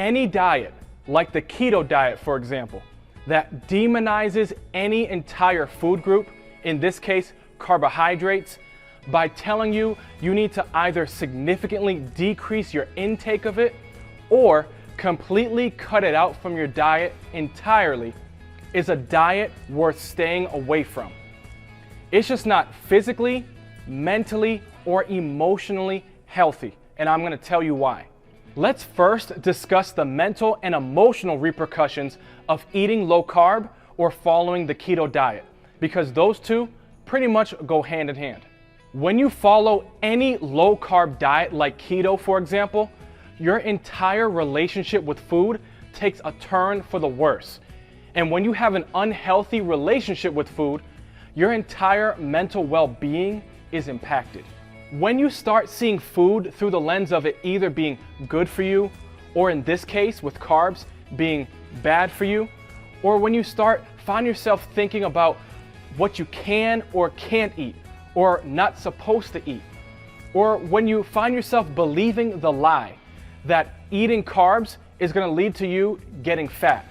Any diet, like the keto diet, for example, that demonizes any entire food group, in this case, carbohydrates, by telling you you need to either significantly decrease your intake of it or completely cut it out from your diet entirely, is a diet worth staying away from. It's just not physically, mentally, or emotionally healthy, and I'm going to tell you why. Let's first discuss the mental and emotional repercussions of eating low carb or following the keto diet, because those two pretty much go hand in hand. When you follow any low carb diet like keto, for example, your entire relationship with food takes a turn for the worse. And when you have an unhealthy relationship with food, your entire mental well-being is impacted. When you start seeing food through the lens of it either being good for you, or in this case with carbs, being bad for you, or when you find yourself thinking about what you can or can't eat, or not supposed to eat, or when you find yourself believing the lie that eating carbs is going to lead to you getting fat,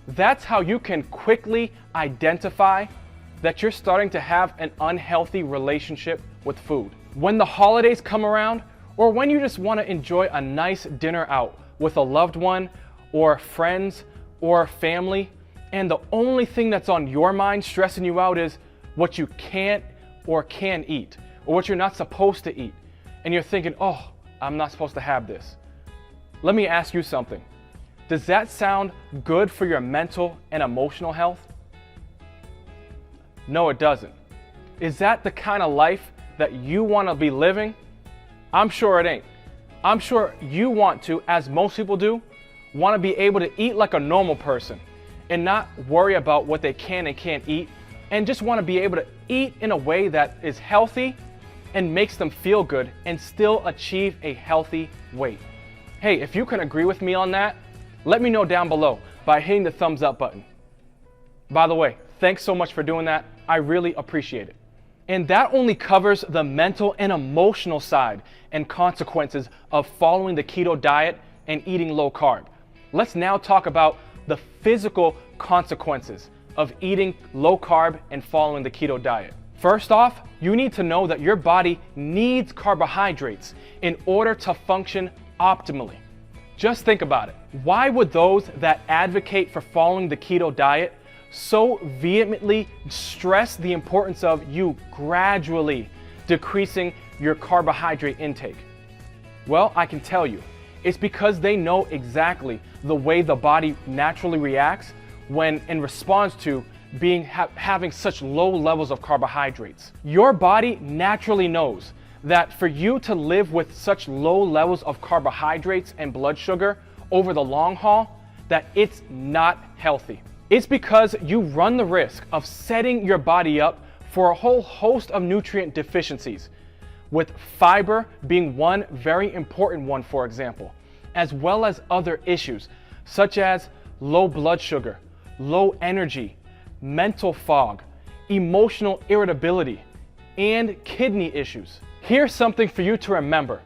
that's how you can quickly identify that you're starting to have an unhealthy relationship with food. When the holidays come around, or when you just want to enjoy a nice dinner out with a loved one or friends or family, and the only thing that's on your mind stressing you out is what you can't or can eat, or what you're not supposed to eat, and you're thinking, oh, I'm not supposed to have this. Let me ask you something. Does that sound good for your mental and emotional health? No, it doesn't. Is that the kind of life that you want to be living? I'm sure it ain't. I'm sure you want to, as most people do, want to be able to eat like a normal person and not worry about what they can and can't eat, and just want to be able to eat in a way that is healthy and makes them feel good and still achieve a healthy weight. Hey, if you can agree with me on that, let me know down below by hitting the thumbs up button. By the way, thanks so much for doing that. I really appreciate it. And that only covers the mental and emotional side and consequences of following the keto diet and eating low carb. Let's now talk about the physical consequences of eating low carb and following the keto diet. First off, you need to know that your body needs carbohydrates in order to function optimally. Just think about it. Why would those that advocate for following the keto diet so vehemently stress the importance of you gradually decreasing your carbohydrate intake? Well, I can tell you, it's because they know exactly the way the body naturally reacts when in response to having such low levels of carbohydrates. Your body naturally knows that for you to live with such low levels of carbohydrates and blood sugar over the long haul, that it's not healthy. It's because you run the risk of setting your body up for a whole host of nutrient deficiencies, with fiber being one very important one, for example, as well as other issues such as low blood sugar, low energy, mental fog, emotional irritability, and kidney issues. Here's something for you to remember.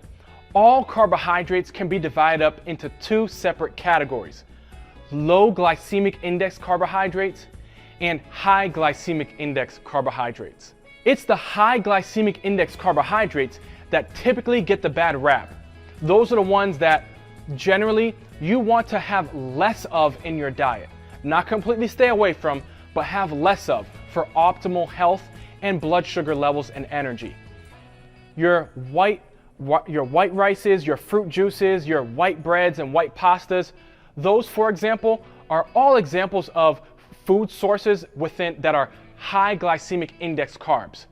All carbohydrates can be divided up into two separate categories: low glycemic index carbohydrates and high glycemic index carbohydrates. It's the high glycemic index carbohydrates that typically get the bad rap. Those are the ones that generally you want to have less of in your diet. Not completely stay away from, but have less of for optimal health and blood sugar levels and energy. Your white rices, your fruit juices, your white breads and white pastas, those, for example, are all examples of food sources that are high glycemic index carbs.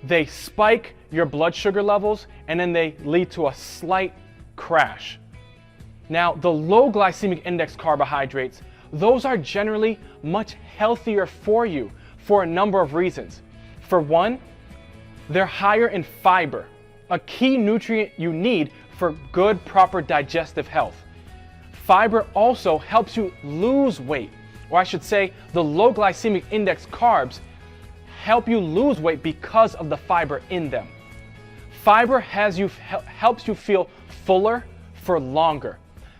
They spike your blood sugar levels and then they lead to a slight crash. Now, the low glycemic index carbohydrates, those are generally much healthier for you for a number of reasons. For one, they're higher in fiber, a key nutrient you need for good, proper digestive health. Fiber also helps you lose weight, or I should say the low glycemic index carbs help you lose weight because of the fiber in them. Fiber helps you feel fuller for longer.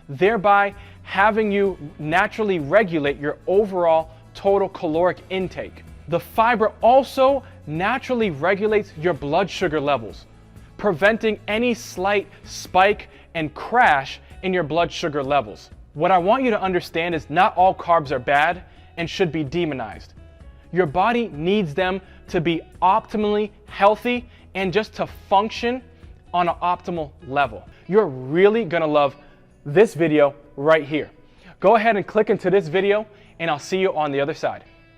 thereby having you naturally regulate your overall total caloric intake. The fiber also naturally regulates your blood sugar levels, preventing any slight spike and crash in your blood sugar levels. What I want you to understand is not all carbs are bad and should be demonized. Your body needs them to be optimally healthy and just to function on an optimal level. You're really gonna love this video right here. Go ahead and click into this video and I'll see you on the other side.